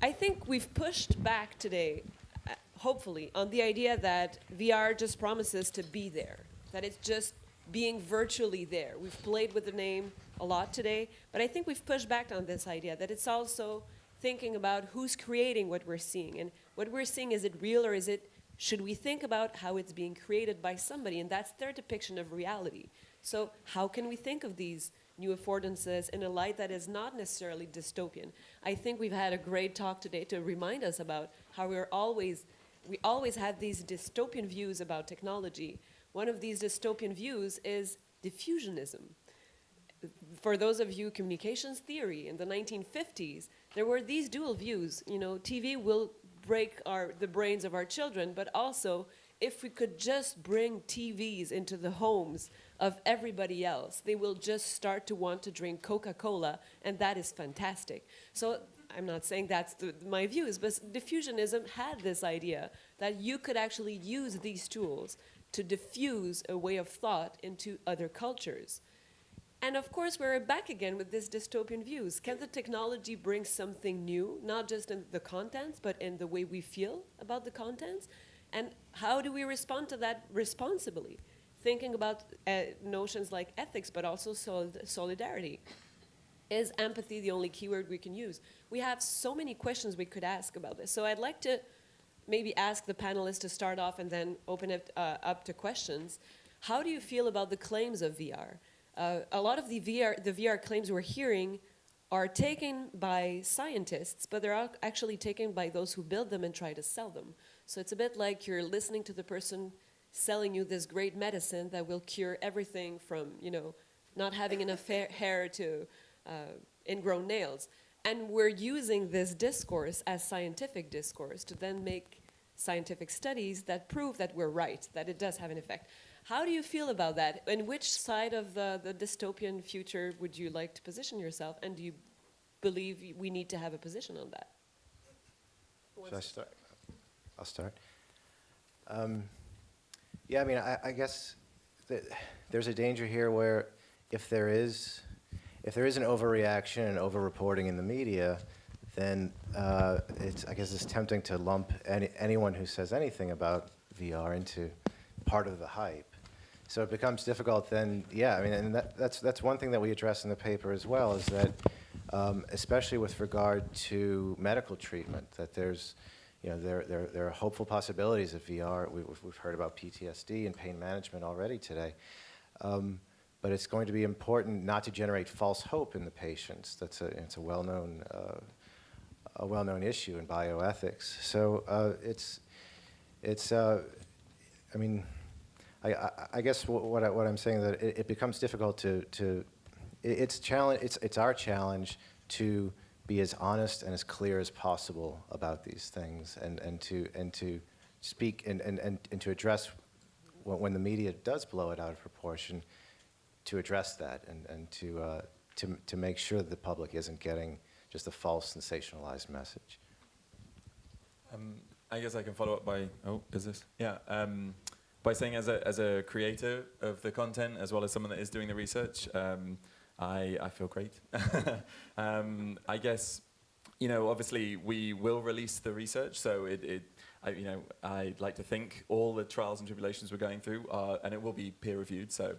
I think we've pushed back today, hopefully, on the idea that VR just promises to be there, that it's just being virtually there. We've played with the name a lot today, but I think we've pushed back on this idea that it's also thinking about who's creating what we're seeing. And what we're seeing, is it real, or should we think about how it's being created by somebody? And that's their depiction of reality. So how can we think of these new affordances in a light that is not necessarily dystopian? I think we've had a great talk today to remind us about how we always have these dystopian views about technology. One of these dystopian views is diffusionism. For those of you communications theory, in the 1950s, there were these dual views. You know, TV will break the brains of our children, but also if we could just bring TVs into the homes of everybody else, they will just start to want to drink Coca-Cola, and that is fantastic. So I'm not saying that's my views, but diffusionism had this idea that you could actually use these tools to diffuse a way of thought into other cultures. And of course, we're back again with this dystopian views. Can the technology bring something new, not just in the contents, but in the way we feel about the contents? And how do we respond to that responsibly? Thinking about notions like ethics, but also solidarity. Is empathy the only keyword we can use? We have so many questions we could ask about this. So I'd like to maybe ask the panelists to start off and then open it up to questions. How do you feel about the claims of VR? A lot of the VR claims we're hearing are taken by scientists, but they're actually taken by those who build them and try to sell them. So it's a bit like you're listening to the person selling you this great medicine that will cure everything from, not having enough hair to ingrown nails. And we're using this discourse as scientific discourse to then make scientific studies that prove that we're right, that it does have an effect. How do you feel about that? And which side of the dystopian future would you like to position yourself? And do you believe we need to have a position on that? Should I start? I'll start. Yeah, I mean, I guess there's a danger here where if there is an overreaction and over-reporting in the media, then I guess it's tempting to lump anyone who says anything about VR into part of the hype. So it becomes difficult then, yeah, I mean, and that's one thing that we address in the paper as well, is that especially with regard to medical treatment, that there's, there are hopeful possibilities of VR. We've heard about PTSD and pain management already today. But it's going to be important not to generate false hope in the patients. It's a well-known issue in bioethics. So I mean, I guess what I'm saying, that it becomes difficult it's our challenge to be as honest and as clear as possible about these things, and to speak and to address when the media does blow it out of proportion, to address that and to make sure that the public isn't getting just a false sensationalized message. I guess I can follow up by, by saying as a creator of the content, as well as someone that is doing the research, I feel great. I guess, obviously we will release the research, so I'd like to think all the trials and tribulations we're going through and it will be peer reviewed. So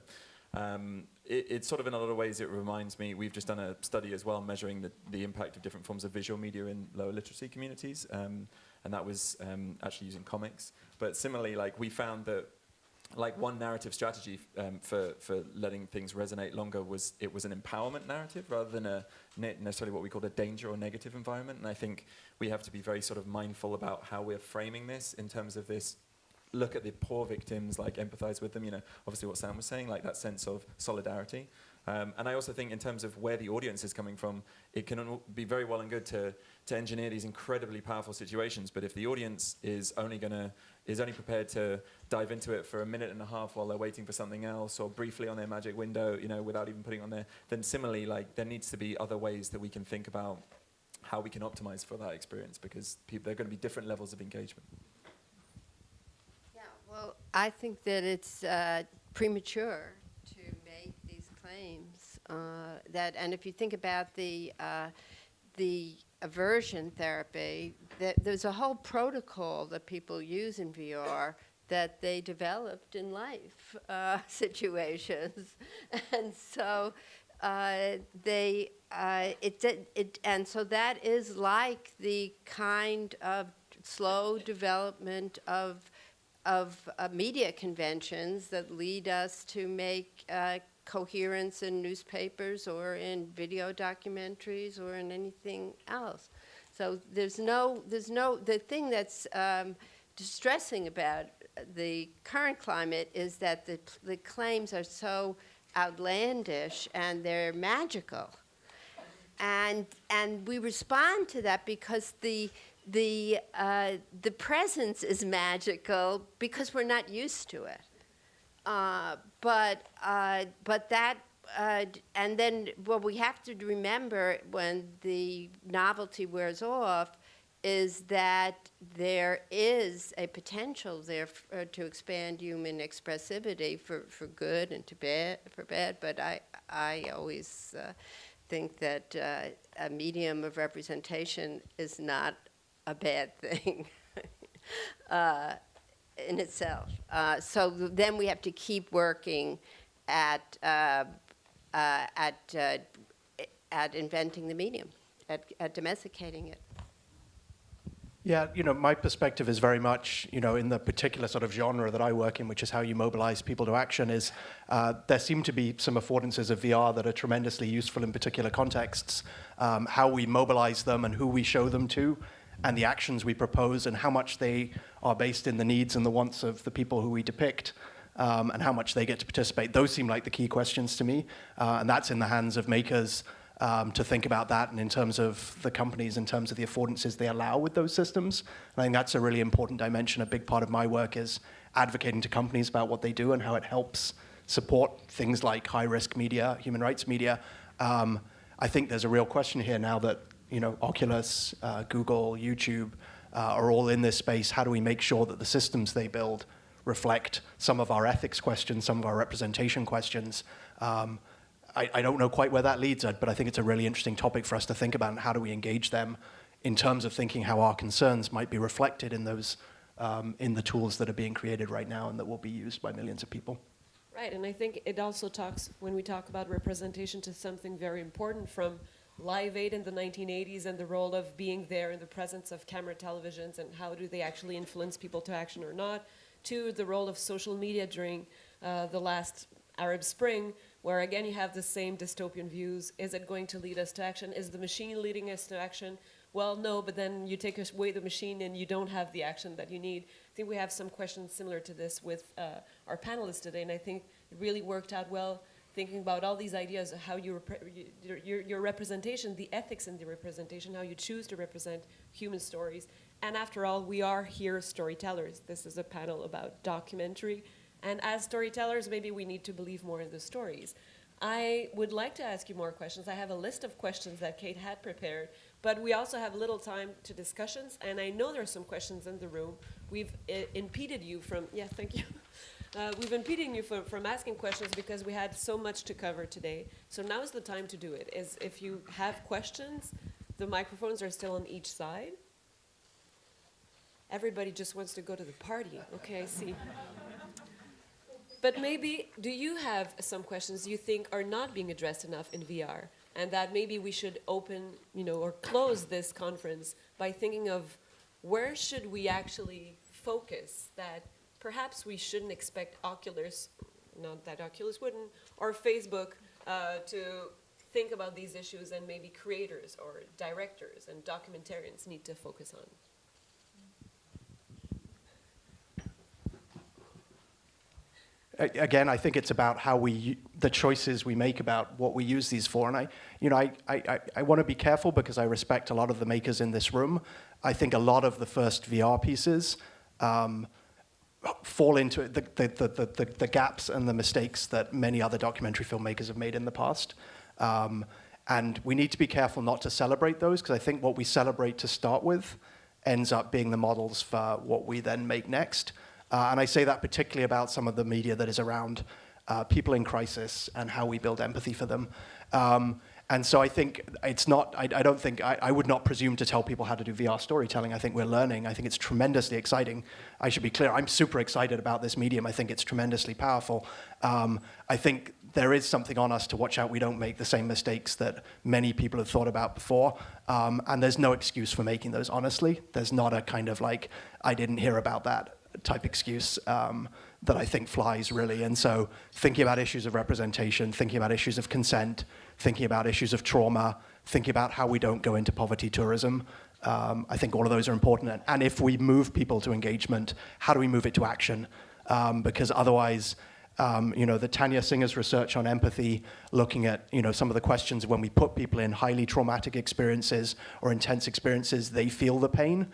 it's sort of, in a lot of ways, it reminds me, we've just done a study as well measuring the impact of different forms of visual media in lower literacy communities, and that was actually using comics. But similarly, we found that one narrative strategy for letting things resonate longer was an empowerment narrative rather than necessarily what we call a danger or negative environment. And I think we have to be very sort of mindful about how we're framing this in terms of this. Look at the poor victims, empathize with them, obviously what Sam was saying, that sense of solidarity. And I also think in terms of where the audience is coming from, it can be very well and good to engineer these incredibly powerful situations, but if the audience is only prepared to dive into it for a minute and a half while they're waiting for something else, or briefly on their magic window, without even putting it on there, then similarly, there needs to be other ways that we can think about how we can optimize for that experience, because there are going to be different levels of engagement. Well, I think that it's premature to make these claims. And if you think about the aversion therapy, there's a whole protocol that people use in VR that they developed in life situations, and so and so that is like the kind of slow development of media conventions that lead us to make coherence in newspapers or in video documentaries or in anything else. So the thing that's distressing about the current climate is that the claims are so outlandish and they're magical. And we respond to that because the presence is magical because we're not used to it. But that and then what we have to remember when the novelty wears off is that there is a potential there to expand human expressivity for good and for bad. But I always think that a medium of representation is not a bad thing in itself. So then we have to keep working at inventing the medium, at domesticating it. Yeah, my perspective is very much, in the particular sort of genre that I work in, which is how you mobilize people to action, is there seem to be some affordances of VR that are tremendously useful in particular contexts. How we mobilize them and who we show them to, and the actions we propose, and how much they are based in the needs and the wants of the people who we depict, and how much they get to participate. Those seem like the key questions to me, and that's in the hands of makers to think about that, and in terms of the companies, in terms of the affordances they allow with those systems. And I think that's a really important dimension. A big part of my work is advocating to companies about what they do and how it helps support things like high-risk media, human rights media. I think there's a real question here now that Oculus, Google, YouTube are all in this space. How do we make sure that the systems they build reflect some of our ethics questions, some of our representation questions? I don't know quite where that leads, but I think it's a really interesting topic for us to think about, and how do we engage them in terms of thinking how our concerns might be reflected in those, in the tools that are being created right now and that will be used by millions of people. Right, and I think it also talks, when we talk about representation, to something very important from Live Aid in the 1980s and the role of being there in the presence of camera televisions and how do they actually influence people to action or not, to the role of social media during the last Arab Spring, where again you have the same dystopian views. Is it going to lead us to action? Is the machine leading us to action? Well, no, but then you take away the machine and you don't have the action that you need. I think we have some questions similar to this with our panelists today, and I think it really worked out well, thinking about all these ideas of how your representation, the ethics in the representation, how you choose to represent human stories. And after all, we are here storytellers. This is a panel about documentary. And as storytellers, maybe we need to believe more in the stories. I would like to ask you more questions. I have a list of questions that Kate had prepared, but we also have little time to discussions, and I know there are some questions in the room. We've impeded you from, yeah, thank you. We've impeded you from asking questions because we had so much to cover today. So now is the time to do it. If you have questions, the microphones are still on each side. Everybody just wants to go to the party. Okay, I see. But maybe, do you have some questions you think are not being addressed enough in VR, and that maybe we should open, or close this conference by thinking of where should we actually focus, that perhaps we shouldn't expect Oculus, not that Oculus wouldn't, or Facebook to think about these issues, and maybe creators or directors and documentarians need to focus on? Again, I think it's about how the choices we make about what we use these for. And I want to be careful because I respect a lot of the makers in this room. I think a lot of the first VR pieces fall into the gaps and the mistakes that many other documentary filmmakers have made in the past. And we need to be careful not to celebrate those, because I think what we celebrate to start with ends up being the models for what we then make next. And I say that particularly about some of the media that is around people in crisis and how we build empathy for them. And And so I think it's not, I don't think, I would not presume to tell people how to do VR storytelling. I think we're learning. I think it's tremendously exciting. I should be clear, I'm super excited about this medium. I think it's tremendously powerful. I think there is something on us to watch out we don't make the same mistakes that many people have thought about before. And there's no excuse for making those, honestly. There's not a kind of like, I didn't hear about that type excuse that I think flies, really. And so thinking about issues of representation, thinking about issues of consent, thinking about issues of trauma, thinking about how we don't go into poverty tourism, I think all of those are important. And if we move people to engagement, how do we move it to action? Because otherwise, the Tanya Singer's research on empathy, looking at some of the questions when we put people in highly traumatic experiences or intense experiences, they feel the pain.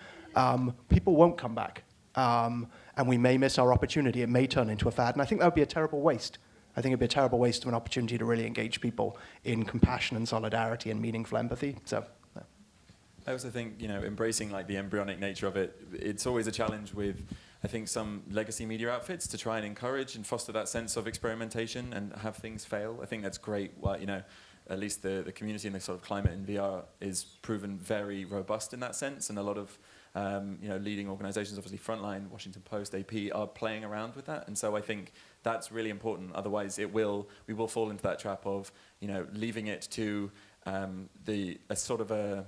People won't come back. And we may miss our opportunity. It may turn into a fad. And I think that would be a terrible waste. I think it would be a terrible waste of an opportunity to really engage people in compassion and solidarity and meaningful empathy. So, yeah. I also think, embracing like the embryonic nature of it, it's always a challenge with, I think, some legacy media outfits to try and encourage and foster that sense of experimentation and have things fail. I think that's great. Well, at least the community and the sort of climate in VR is proven very robust in that sense, and a lot of leading organizations, obviously Frontline, Washington Post, AP, are playing around with that. And so I think that's really important. Otherwise, we will fall into that trap of, leaving it to a sort of a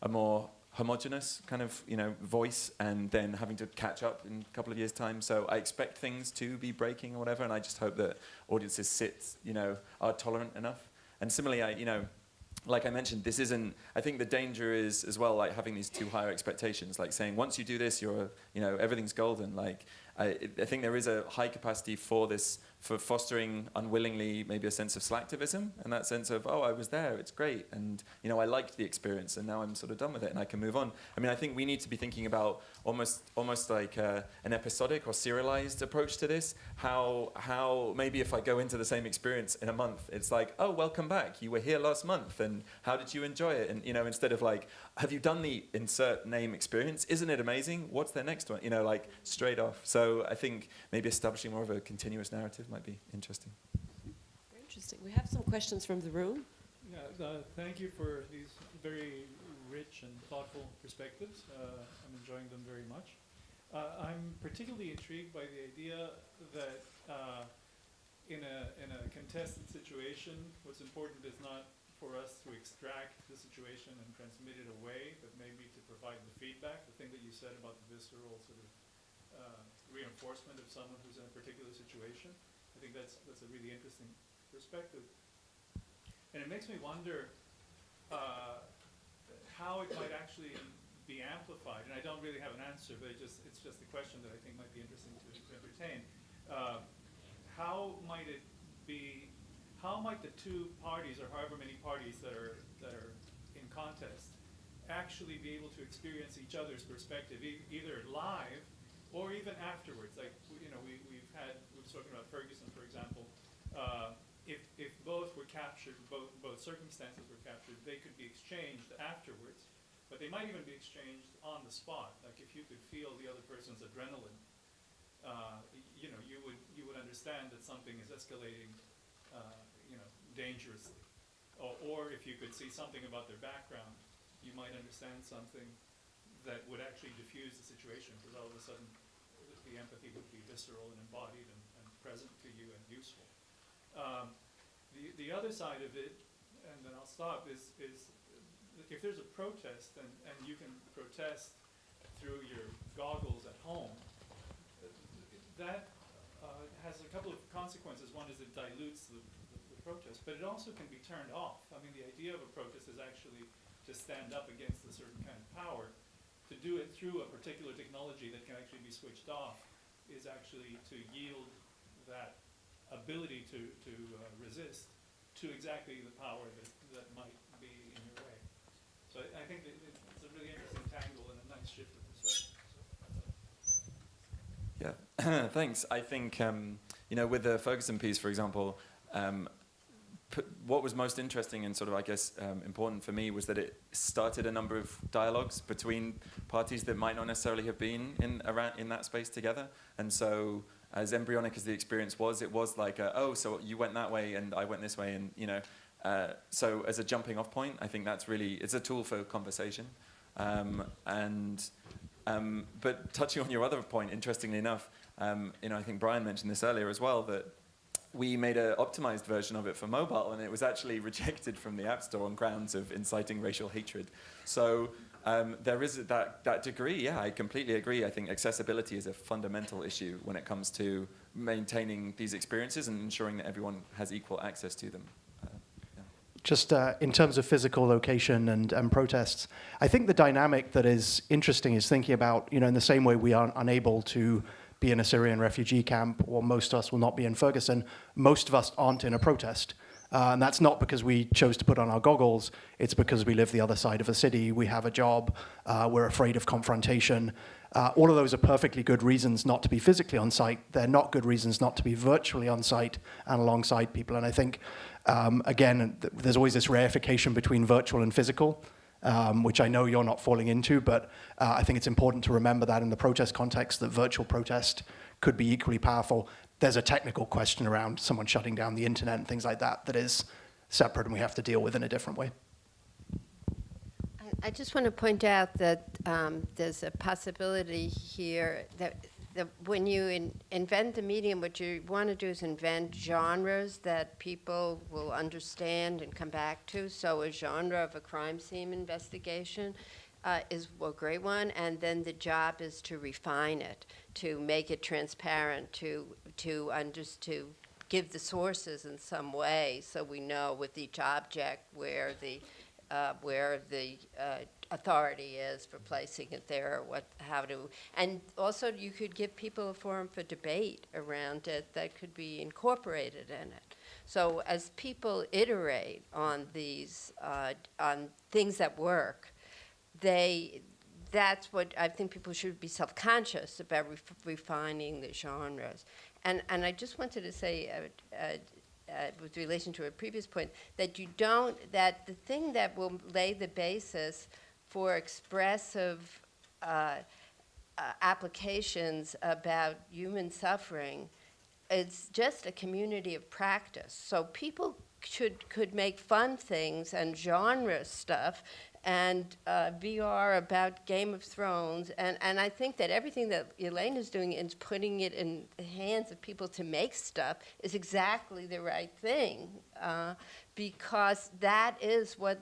more homogenous kind of, voice, and then having to catch up in a couple of years' time. So I expect things to be breaking or whatever, and I just hope that audiences are tolerant enough. And similarly, like I mentioned, I think the danger is as well, like having these too higher expectations, like saying once you do this, everything's golden. Like I think there is a high capacity for this, for fostering unwillingly maybe a sense of slacktivism, and that sense of, oh, I was there, it's great, and I liked the experience, and now I'm sort of done with it, and I can move on. I mean, I think we need to be thinking about almost like an episodic or serialized approach to this. How maybe if I go into the same experience in a month, it's like, oh, welcome back, you were here last month, and how did you enjoy it? And instead of like, have you done the insert name experience? Isn't it amazing? What's their next one? Like straight off. So I think maybe establishing more of a continuous narrative might be interesting. Very interesting. We have some questions from the room. Yeah, thank you for these very rich and thoughtful perspectives. I'm enjoying them very much. I'm particularly intrigued by the idea that in a contested situation, what's important is not for us to extract the situation and transmit it away, but maybe to provide the feedback. The thing that you said about the visceral sort of reinforcement of someone who's in a particular situation. I think that's a really interesting perspective. And it makes me wonder how it might actually be amplified. And I don't really have an answer, but it's just a question that I think might be interesting to entertain. How might the two parties, or however many parties that are in contest, actually be able to experience each other's perspective, either live or even afterwards? Like, we've spoken about Ferguson, for example. If both were captured, both circumstances were captured, they could be exchanged afterwards, but they might even be exchanged on the spot. Like, if you could feel the other person's adrenaline, you would understand that something is escalating, dangerously. Or if you could see something about their background, you might understand something that would actually diffuse the situation, because all of a sudden the empathy would be visceral and embodied and present to you and useful. The other side of it, and then I'll stop, is if there's a protest and you can protest through your goggles at home, that has a couple of consequences. One is it dilutes the protest, but it also can be turned off. I mean, the idea of a protest is actually to stand up against a certain kind of power. To do it through a particular technology that can actually be switched off is actually to yield that ability to resist to exactly the power that might be in your way. So I think that it's a really interesting tangle and a nice shift of perspective. Yeah, thanks. I think, with the Ferguson piece, for example, what was most interesting and sort of, I guess, important for me was that it started a number of dialogues between parties that might not necessarily have been in that space together. And so, as embryonic as the experience was, it was like, so you went that way and I went this way, and So as a jumping off point, I think that's really, it's a tool for conversation. But touching on your other point, interestingly enough, I think Brian mentioned this earlier as well, that we made an optimized version of it for mobile, and it was actually rejected from the App Store on grounds of inciting racial hatred. So there is that degree. Yeah, I completely agree. I think accessibility is a fundamental issue when it comes to maintaining these experiences and ensuring that everyone has equal access to them. Just in terms of physical location and protests, I think the dynamic that is interesting is thinking about, in the same way we are unable to be in a Syrian refugee camp, or most of us will not be in Ferguson, most of us aren't in a protest. And that's not because we chose to put on our goggles, it's because we live the other side of a city, we have a job, we're afraid of confrontation. All of those are perfectly good reasons not to be physically on site. They're not good reasons not to be virtually on site and alongside people. And I think, again, there's always this reification between virtual and physical, which I know you're not falling into, but I think it's important to remember that in the protest context, that virtual protest could be equally powerful. There's a technical question around someone shutting down the internet and things like that that is separate and we have to deal with in a different way. I just want to point out that there's a possibility here that when you invent the medium, what you want to do is invent genres that people will understand and come back to. So a genre of a crime scene investigation is a great one, and then the job is to refine it, to make it transparent, to give the sources in some way, so we know with each object where the authority is for placing it there, and also you could give people a forum for debate around it that could be incorporated in it. So as people iterate on these, on things that work, that's what I think people should be self-conscious about refining the genres. And I just wanted to say, with relation to a previous point, that that the thing that will lay the basis for expressive applications about human suffering is just a community of practice. So people could make fun things and genre stuff and VR about Game of Thrones. And I think that everything that Elaine is doing is putting it in the hands of people to make stuff is exactly the right thing, because that is what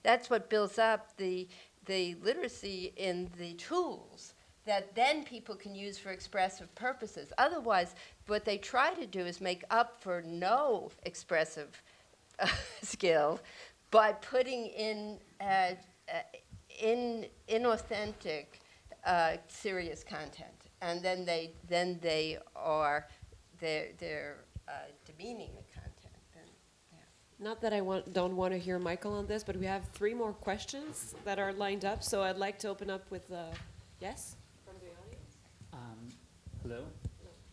that's what builds up the literacy in the tools that then people can use for expressive purposes. Otherwise, what they try to do is make up for no expressive skill by putting in inauthentic, serious content, and then they're demeaning the content. And, yeah. Not that I don't want to hear Michael on this, but we have 3 more questions that are lined up, so I'd like to open up with yes from the audience. Hello,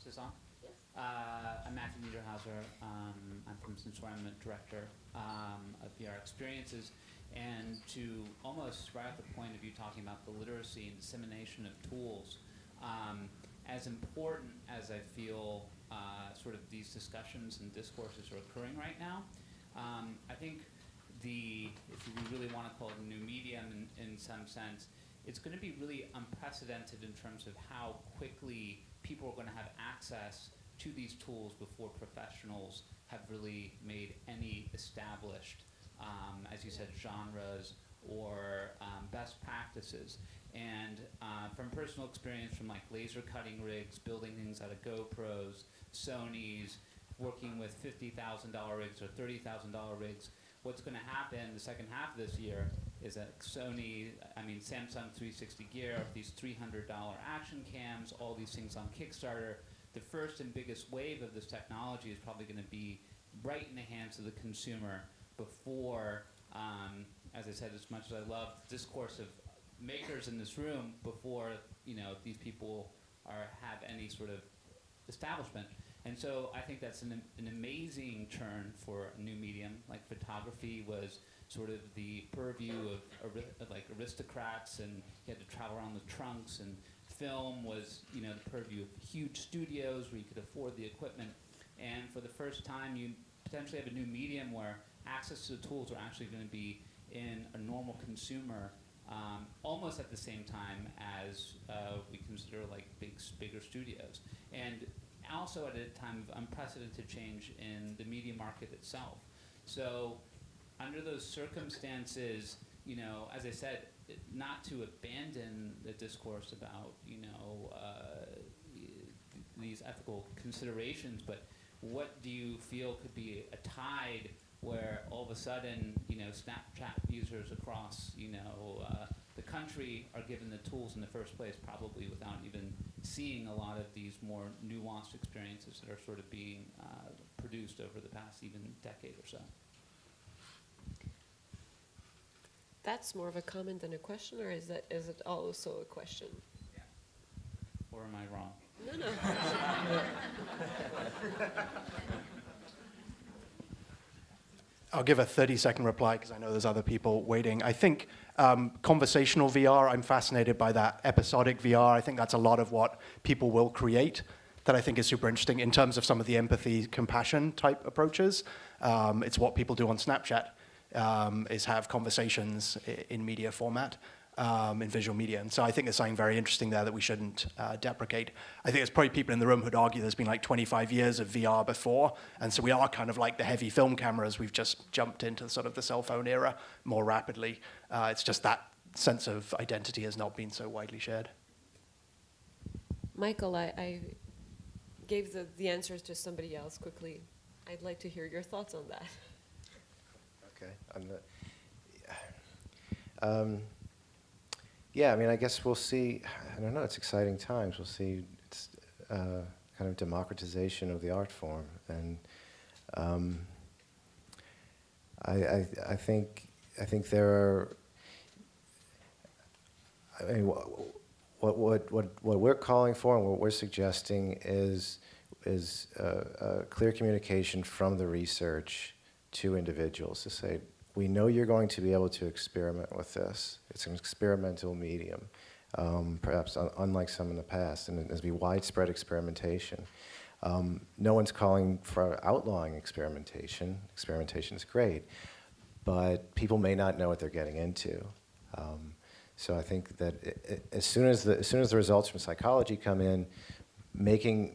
is this on? Yes. I'm Matthew Niederhauser. I'm from Sensorium, I'm the director of VR Experiences. And to almost right at the point of you talking about the literacy and dissemination of tools, as important as I feel sort of these discussions and discourses are occurring right now, I think if we really want to call it a new medium in some sense, it's going to be really unprecedented in terms of how quickly people are going to have access to these tools before professionals have really made any established, as you said, genres or best practices. And from personal experience, from like laser cutting rigs, building things out of GoPros, Sonys, working with $50,000 rigs or $30,000 rigs, what's going to happen the second half of this year is that Samsung 360 Gear, these $300 action cams, all these things on Kickstarter, the first and biggest wave of this technology is probably going to be right in the hands of the consumer before, as I said, as much as I love the discourse of makers in this room, before these people have any sort of establishment. And so I think that's an amazing turn for a new medium. Like photography was sort of the purview of like aristocrats, and you had to travel around with trunks, and film was the purview of huge studios where you could afford the equipment. And for the first time, you potentially have a new medium where access to the tools are actually going to be in a normal consumer almost at the same time as we consider like bigger studios. And also at a time of unprecedented change in the media market itself. So under those circumstances, you know, as I said, not to abandon the discourse about, you know, these ethical considerations, but what do you feel could be a tide where all of a sudden, you know, Snapchat users across, you know, the country are given the tools in the first place, probably without even seeing a lot of these more nuanced experiences that are sort of being produced over the past even decade or so? That's more of a comment than a question, or is it also a question? Yeah. Or am I wrong? No. I'll give a 30-second reply because I know there's other people waiting. I think conversational VR, I'm fascinated by that. Episodic VR, I think that's a lot of what people will create that I think is super interesting in terms of some of the empathy, compassion type approaches. It's what people do on Snapchat, is have conversations in media format, in visual media. And so I think there's something very interesting there that we shouldn't deprecate. I think there's probably people in the room who'd argue there's been like 25 years of VR before, and so we are kind of like the heavy film cameras. We've just jumped into sort of the cell phone era more rapidly. It's just that sense of identity has not been so widely shared. Michael, I gave the answers to somebody else quickly. I'd like to hear your thoughts on that. Okay. Yeah, I mean, I guess we'll see. I don't know. It's exciting times. We'll see. It's kind of democratization of the art form, and I think there are. I mean, what we're calling for and what we're suggesting is clear communication from the research to individuals to say, we know you're going to be able to experiment with this. It's an experimental medium, perhaps unlike some in the past, and there's be widespread experimentation. No one's calling for outlawing experimentation. Experimentation is great, but people may not know what they're getting into. So I think that as soon as the results from psychology come in, making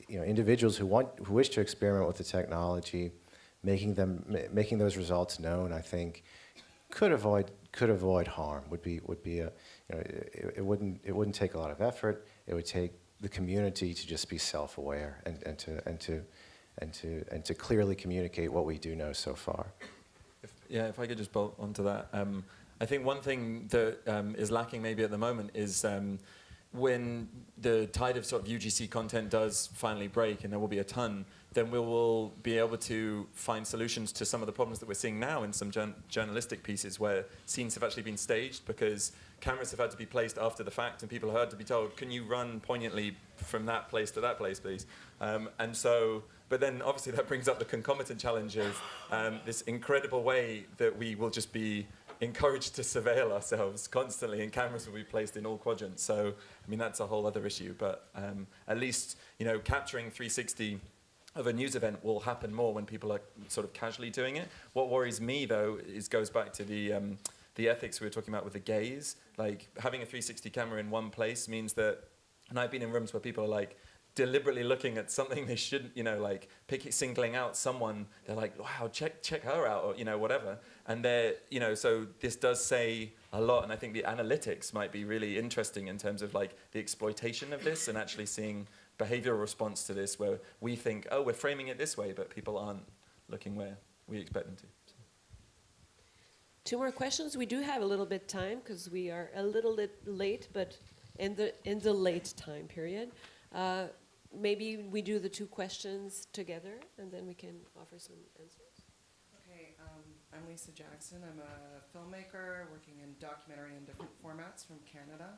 individuals who wish to experiment with the technology, making those results known, I think, could avoid harm. Would be a, it wouldn't take a lot of effort. It would take the community to just be self-aware and to clearly communicate what we do know so far. If I could just bolt onto that, I think one thing that is lacking maybe at the moment is when the tide of sort of UGC content does finally break, and there will be a ton, then we will be able to find solutions to some of the problems that we're seeing now in some journalistic pieces where scenes have actually been staged because cameras have had to be placed after the fact and people have had to be told, can you run poignantly from that place to that place, please? And so, but then obviously that brings up the concomitant challenge of this incredible way that we will just be encouraged to surveil ourselves constantly, and cameras will be placed in all quadrants. So, I mean, that's a whole other issue. But at least, capturing 360 of a news event will happen more when people are sort of casually doing it. What worries me, though, goes back to the ethics we were talking about with the gaze. Like, having a 360 camera in one place means that, and I've been in rooms where people are like, deliberately looking at something they shouldn't, like singling out someone, they're like, wow, check her out, or, whatever. And they're, so this does say a lot, and I think the analytics might be really interesting in terms of like the exploitation of this and actually seeing behavioral response to this where we think, oh, we're framing it this way, but people aren't looking where we expect them to. So. 2 more questions. We do have a little bit time because we are a little bit late, but in the late time period. Maybe we do the 2 questions together, and then we can offer some answers. Okay, I'm Lisa Jackson. I'm a filmmaker working in documentary in different formats from Canada,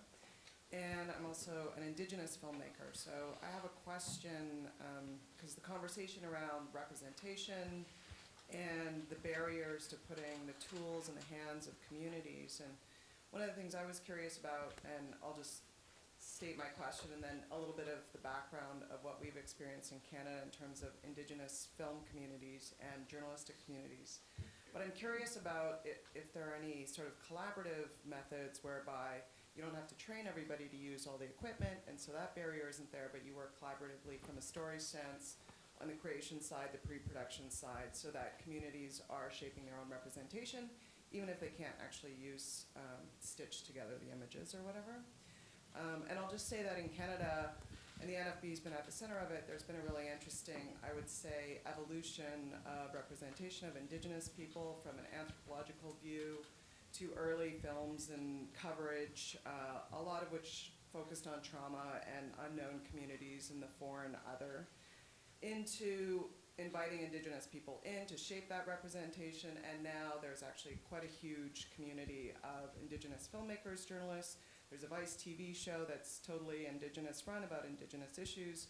and I'm also an Indigenous filmmaker. So I have a question, because the conversation around representation and the barriers to putting the tools in the hands of communities, and one of the things I was curious about, and I'll just state my question and then a little bit of the background of what we've experienced in Canada in terms of Indigenous film communities and journalistic communities. But I'm curious about if there are any sort of collaborative methods whereby you don't have to train everybody to use all the equipment, and so that barrier isn't there, but you work collaboratively from a story sense on the creation side, the pre-production side, so that communities are shaping their own representation, even if they can't actually stitch together the images or whatever. And I'll just say that in Canada, and the NFB's been at the center of it, there's been a really interesting, I would say, evolution of representation of Indigenous people from an anthropological view to early films and coverage, a lot of which focused on trauma and unknown communities and the foreign other, into inviting Indigenous people in to shape that representation, and now there's actually quite a huge community of Indigenous filmmakers, journalists. There's a Vice TV show that's totally Indigenous run about Indigenous issues.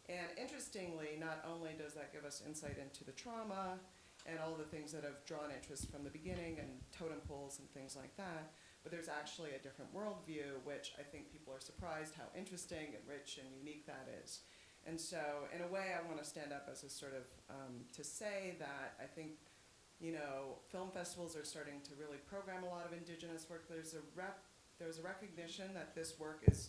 And interestingly, not only does that give us insight into the trauma and all the things that have drawn interest from the beginning and totem poles and things like that, but there's actually a different worldview, which I think people are surprised how interesting and rich and unique that is. And so in a way, I want to stand up as a sort of, to say that I think, you know, film festivals are starting to really program a lot of Indigenous work. There's a recognition that this work is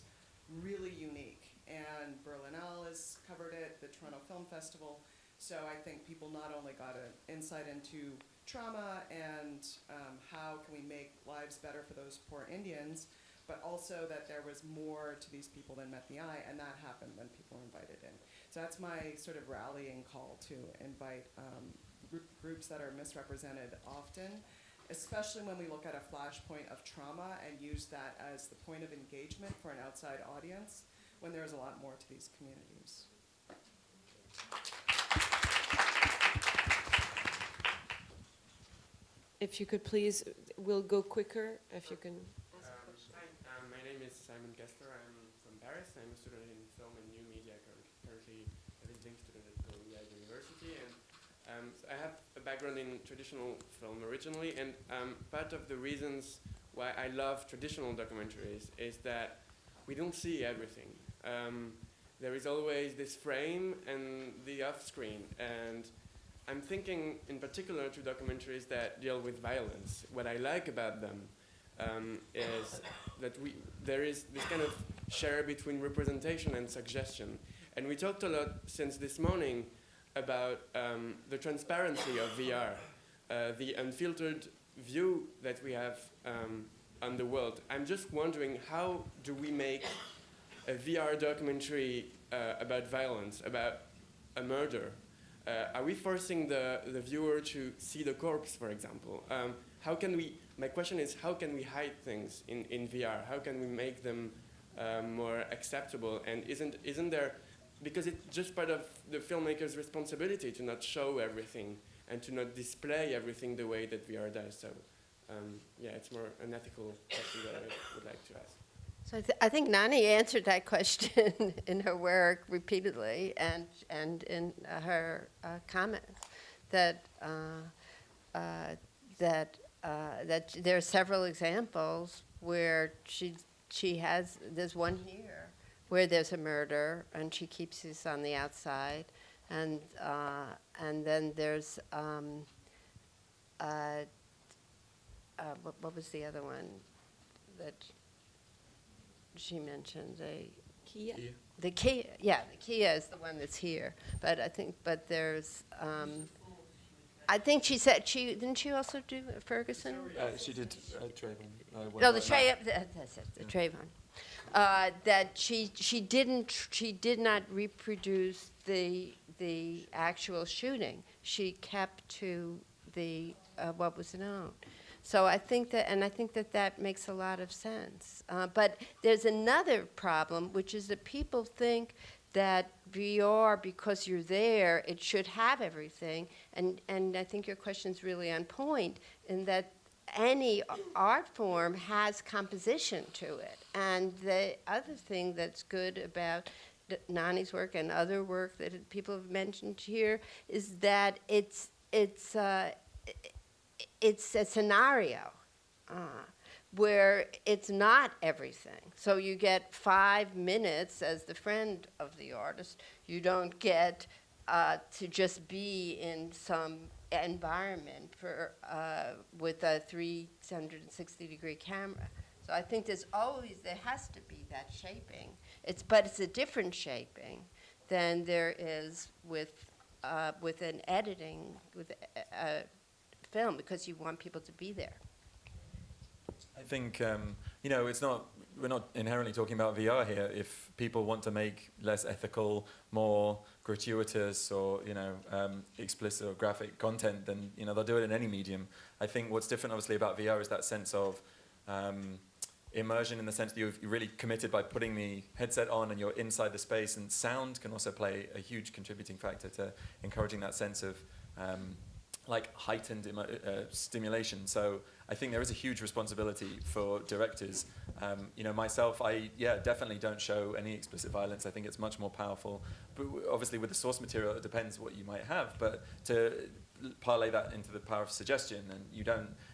really unique, and Berlinale has covered it, the Toronto Film Festival. So I think people not only got an insight into trauma and how can we make lives better for those poor Indians, but also that there was more to these people than met the eye, and that happened when people were invited in. So that's my sort of rallying call to invite groups that are misrepresented often, especially when we look at a flashpoint of trauma and use that as the point of engagement for an outside audience, when there's a lot more to these communities. If you could please, we'll go quicker if you can. Hi, my name is Simon Kessler. I'm from Paris. I'm a student in film and new media, currently a visiting student at Columbia University. And so I have a background in traditional film originally, and part of the reasons why I love traditional documentaries is that we don't see everything. There is always this frame and the off-screen, and I'm thinking in particular to documentaries that deal with violence. What I like about them is that there is this kind of share between representation and suggestion. And we talked a lot since this morning about the transparency of VR, the unfiltered view that we have on the world. I'm just wondering, how do we make a VR documentary about violence, about a murder? Are we forcing the viewer to see the corpse, for example? How can we, my question is, how can we hide things in VR? How can we make them more acceptable? And isn't there, because it's just part of the filmmaker's responsibility to not show everything and to not display everything the way that VR does. So yeah, it's more an ethical question that I would like to ask. So I think Nani answered that question in her work repeatedly, and in her comments that there are several examples where she has. There's one here where there's a murder and she keeps this on the outside, and then there's what was the other one that she mentioned? Kia? The Kia, yeah, the Kia is the one that's here. But I think, there's, I think she said, didn't she also do Ferguson? She did Trayvon. No, the that's it, the Trayvon. That she did not reproduce the actual shooting. She kept to the what was known. So I think that makes a lot of sense. But there's another problem, which is that people think that VR, because you're there, it should have everything. And I think your question's really on point in that any art form has composition to it. And the other thing that's good about Nani's work and other work that people have mentioned here is that it's a scenario where it's not everything. So you get 5 minutes as the friend of the artist. You don't get to just be in some environment with a 360-degree camera. So I think there has to be that shaping. But it's a different shaping than there is with an editing, with a film, because you want people to be there. I think, we're not inherently talking about VR here. If people want to make less ethical, more gratuitous or, explicit or graphic content, then, they'll do it in any medium. I think what's different, obviously, about VR is that sense of immersion, in the sense that you're really committed by putting the headset on and you're inside the space, and sound can also play a huge contributing factor to encouraging that sense of heightened stimulation. So I think there is a huge responsibility for directors. Myself, I definitely don't show any explicit violence. I think it's much more powerful. But obviously with the source material, it depends what you might have. But to parlay that into the power of suggestion, and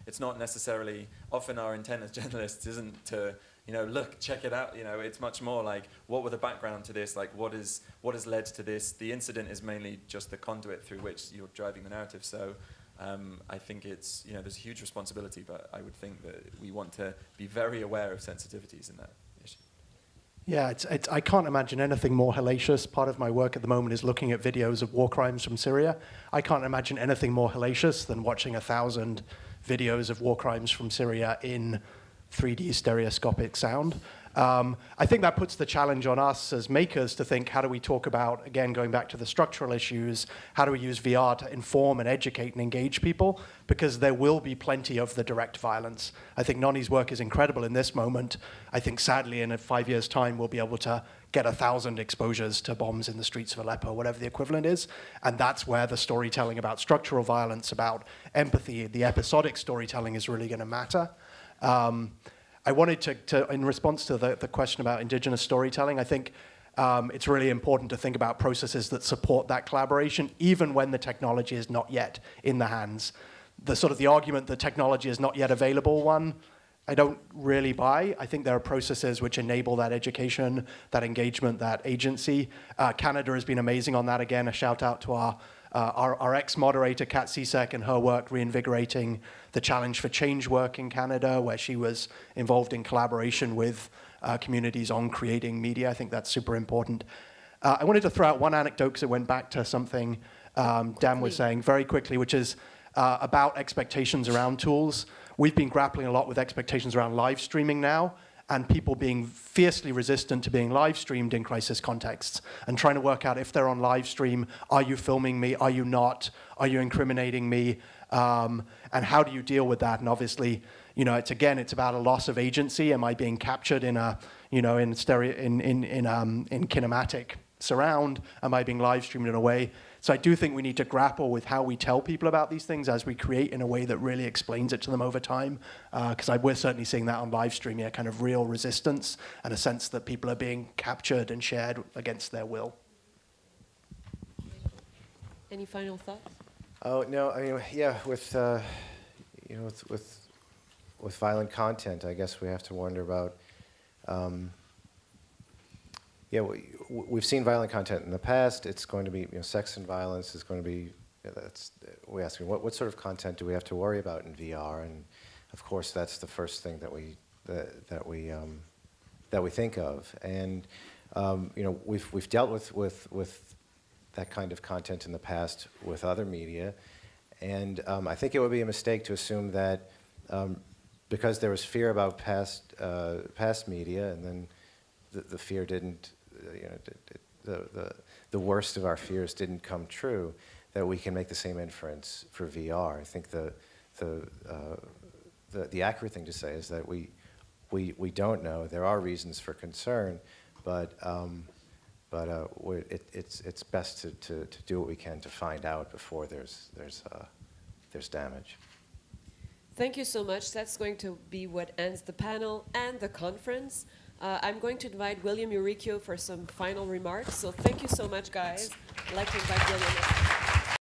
it's not necessarily, often our intent as journalists isn't to, look, check it out. It's much more like, what were the background to this? Like, what has led to this? The incident is mainly just the conduit through which you're driving the narrative. So I think it's, there's a huge responsibility, but I would think that we want to be very aware of sensitivities in that issue. Yeah, I can't imagine anything more hellacious. Part of my work at the moment is looking at videos of war crimes from Syria. I can't imagine anything more hellacious than watching 1,000 videos of war crimes from Syria in 3D stereoscopic sound. I think that puts the challenge on us as makers to think, how do we talk about, again, going back to the structural issues, how do we use VR to inform and educate and engage people? Because there will be plenty of the direct violence. I think Noni's work is incredible in this moment. I think sadly in 5 years' time we'll be able to get 1,000 exposures to bombs in the streets of Aleppo, whatever the equivalent is. And that's where the storytelling about structural violence, about empathy, the episodic storytelling is really going to matter. I wanted to, in response to the question about indigenous storytelling, I think it's really important to think about processes that support that collaboration, even when the technology is not yet in the hands. The argument that technology is not yet available one, I don't really buy. I think there are processes which enable that education, that engagement, that agency. Canada has been amazing on that. Again, a shout out to our ex-moderator, Kat Sisek, and her work reinvigorating the Challenge for Change work in Canada, where she was involved in collaboration with communities on creating media. I think that's super important. I wanted to throw out one anecdote because it went back to something Dan was saying very quickly, which is about expectations around tools. We've been grappling a lot with expectations around live streaming now, and people being fiercely resistant to being live streamed in crisis contexts and trying to work out, if they're on live stream, are you filming me? Are you not? Are you incriminating me? And how do you deal with that? And obviously, it's about a loss of agency. Am I being captured in a, in kinematic surround? Am I being live streamed in a way? So I do think we need to grapple with how we tell people about these things as we create in a way that really explains it to them over time. Because we're certainly seeing that on live stream, kind of real resistance and a sense that people are being captured and shared against their will. Any final thoughts? Oh no, I mean, with violent content, I guess we have to wonder about. We've seen violent content in the past. It's going to be, sex and violence is going to be. We're asking what sort of content do we have to worry about in VR, and of course that's the first thing that we think of, and we've dealt with that kind of content in the past with other media, and I think it would be a mistake to assume that because there was fear about past media, and then the fear didn't, the worst of our fears didn't come true, that we can make the same inference for VR. I think the accurate thing to say is that we don't know. There are reasons for concern, but it's best to do what we can to find out before there's damage. Thank you so much. That's going to be what ends the panel and the conference. I'm going to invite William Uricchio for some final remarks. So thank you so much, guys. I'd like to invite William.